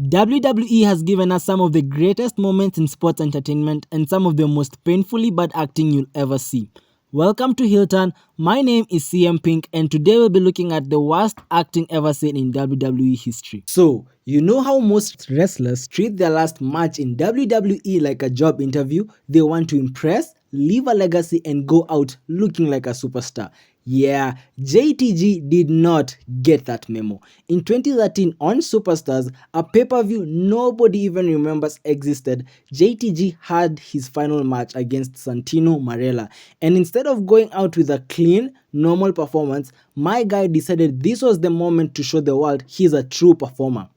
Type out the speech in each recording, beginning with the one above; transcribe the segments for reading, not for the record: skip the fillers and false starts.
WWE has given us some of the greatest moments in sports entertainment and some of the most painfully bad acting you'll ever see. Welcome to Hilton. My name is CM Pink and today we'll be looking at the worst acting ever seen in WWE history. So, you know how most wrestlers treat their last match in WWE like a job interview? They want to impress, leave a legacy and go out looking like a superstar. Yeah, JTG did not get that memo. In 2013 on Superstars, a pay-per-view nobody even remembers existed, JTG had his final match against Santino Marella. And instead of going out with a clean, normal performance, my guy decided this was the moment to show the world he's a true performer.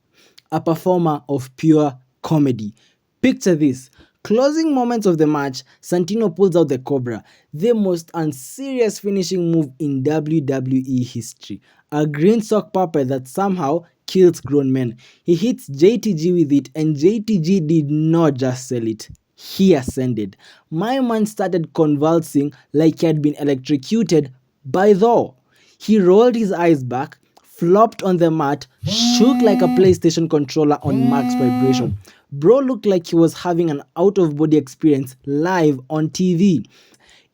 A performer of pure comedy. Picture this. Closing moments of the match, Santino pulls out the Cobra, the most unserious finishing move in WWE history. A green sock puppet that somehow kills grown men. He hits JTG with it and JTG did not just sell it. He ascended. My man started convulsing like he had been electrocuted by Thor. He rolled his eyes back, flopped on the mat, shook like a PlayStation controller on max vibration. Bro looked like he was having an out-of-body experience live on TV.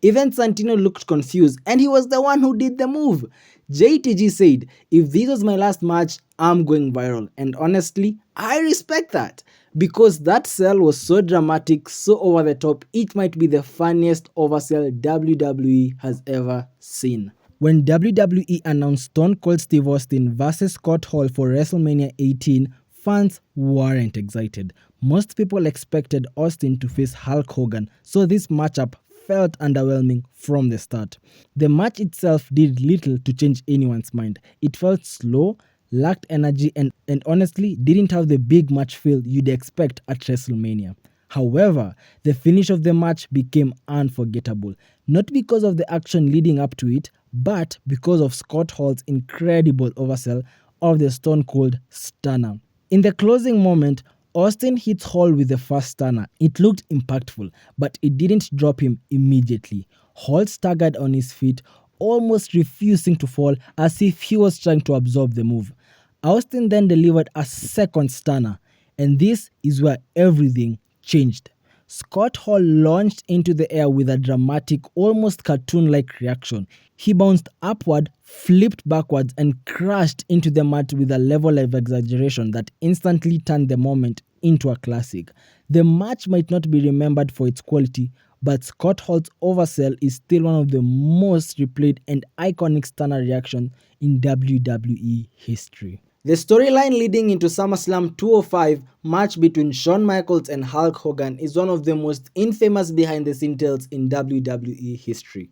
Even Santino looked confused and he was the one who did the move. JTG said, "If this was my last match, I'm going viral." And honestly, I respect that. Because that sell was so dramatic, so over the top, it might be the funniest oversell WWE has ever seen. When WWE announced Stone Cold Steve Austin vs Scott Hall for WrestleMania 18, fans weren't excited. Most people expected Austin to face Hulk Hogan, so this matchup felt underwhelming from the start. The match itself did little to change anyone's mind. It felt slow, lacked energy, and honestly didn't have the big match feel you'd expect at WrestleMania. However, the finish of the match became unforgettable, not because of the action leading up to it, but because of Scott Hall's incredible oversell of the Stone Cold Stunner. In the closing moment, Austin hits Hall with the first stunner. It looked impactful, but it didn't drop him immediately. Hall staggered on his feet, almost refusing to fall as if he was trying to absorb the move. Austin then delivered a second stunner, and this is where everything changed. Scott Hall launched into the air with a dramatic, almost cartoon-like reaction. He bounced upward, flipped backwards, and crashed into the mat with a level of exaggeration that instantly turned the moment into a classic. The match might not be remembered for its quality, but Scott Hall's oversell is still one of the most replayed and iconic stunner reactions in WWE history. The storyline leading into SummerSlam 205 match between Shawn Michaels and Hulk Hogan is one of the most infamous behind-the-scenes tales in WWE history.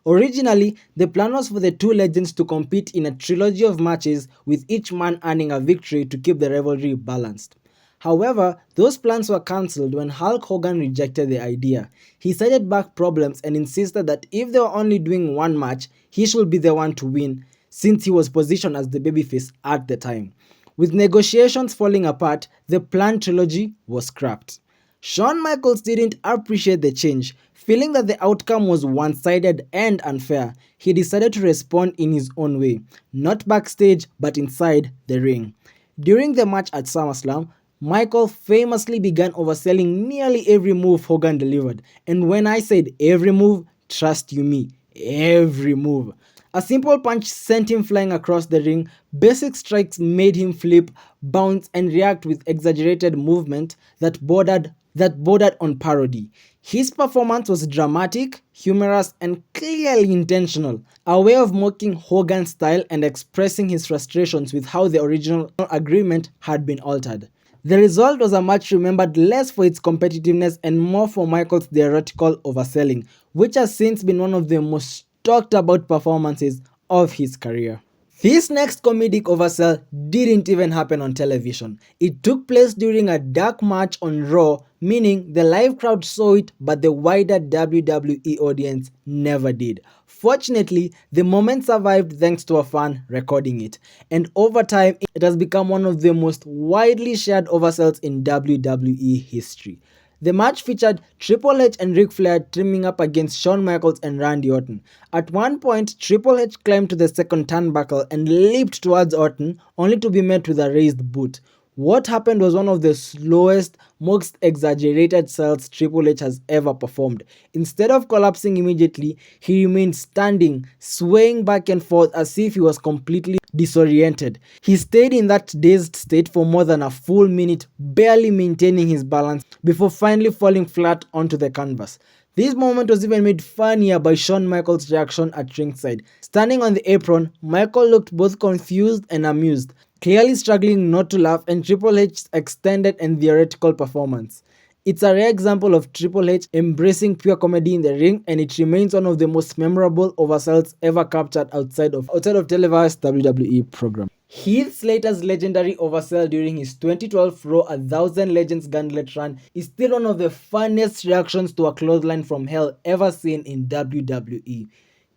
Originally, the plan was for the two legends to compete in a trilogy of matches with each man earning a victory to keep the rivalry balanced. However, those plans were cancelled when Hulk Hogan rejected the idea. He cited back problems and insisted that if they were only doing one match, he should be the one to win, since he was positioned as the babyface at the time. With negotiations falling apart, the planned trilogy was scrapped. Shawn Michaels didn't appreciate the change. Feeling that the outcome was one-sided and unfair, he decided to respond in his own way, not backstage but inside the ring. During the match at SummerSlam, Michael famously began overselling nearly every move Hogan delivered. And when I said every move, trust you me, every move. A simple punch sent him flying across the ring, basic strikes made him flip, bounce and react with exaggerated movement that bordered on parody. His performance was dramatic, humorous and clearly intentional, a way of mocking Hogan's style and expressing his frustrations with how the original agreement had been altered. The result was a match remembered less for its competitiveness and more for Michael's theoretical overselling, which has since been one of the most talked about performances of his career. This next comedic oversell didn't even happen on television. It took place during a dark match on Raw, meaning the live crowd saw it but the wider WWE audience never did. Fortunately, the moment survived thanks to a fan recording it, and over time it has become one of the most widely shared oversells in WWE history. The match featured Triple H and Ric Flair teaming up against Shawn Michaels and Randy Orton. At one point, Triple H climbed to the second turnbuckle and leaped towards Orton, only to be met with a raised boot. What happened was one of the slowest, most exaggerated sells Triple H has ever performed. Instead of collapsing immediately, he remained standing, swaying back and forth as if he was completely disoriented. He stayed in that dazed state for more than a full minute, barely maintaining his balance before finally falling flat onto the canvas. This moment was even made funnier by Shawn Michaels' reaction at ringside. Standing on the apron, Michael looked both confused and amused, clearly struggling not to laugh, and Triple H's extended and theatrical performance. It's a rare example of Triple H embracing pure comedy in the ring, and it remains one of the most memorable oversells ever captured outside of televised WWE program. Heath Slater's legendary oversell during his 2012 Raw 1000 Legends Gauntlet run is still one of the funniest reactions to a clothesline from hell ever seen in WWE.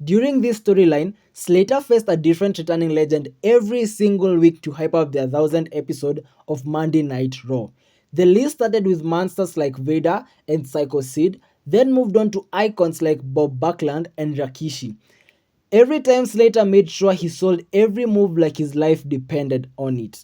During this storyline, Slater faced a different returning legend every single week to hype up their 1000th episode of Monday Night Raw. The list started with monsters like Vader and Psycho Sid, then moved on to icons like Bob Backlund and Rikishi. Every time Slater made sure he sold every move like his life depended on it.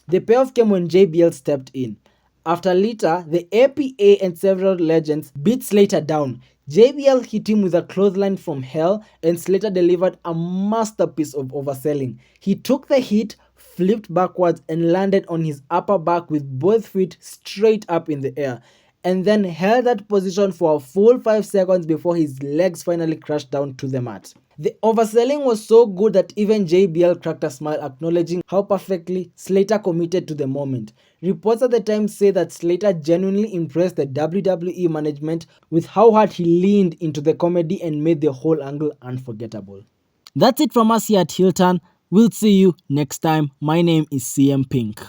The payoff came when JBL stepped in. After Lita, the APA and several legends beat Slater down. JBL hit him with a clothesline from hell, and Slater delivered a masterpiece of overselling. He took the hit, flipped backwards, and landed on his upper back with both feet straight up in the air, and then held that position for a full 5 seconds before his legs finally crashed down to the mat. The overselling was so good that even JBL cracked a smile, acknowledging how perfectly Slater committed to the moment. Reports at the time say that Slater genuinely impressed the WWE management with how hard he leaned into the comedy and made the whole angle unforgettable. That's it from us here at Hilton. We'll see you next time. My name is CM Pink.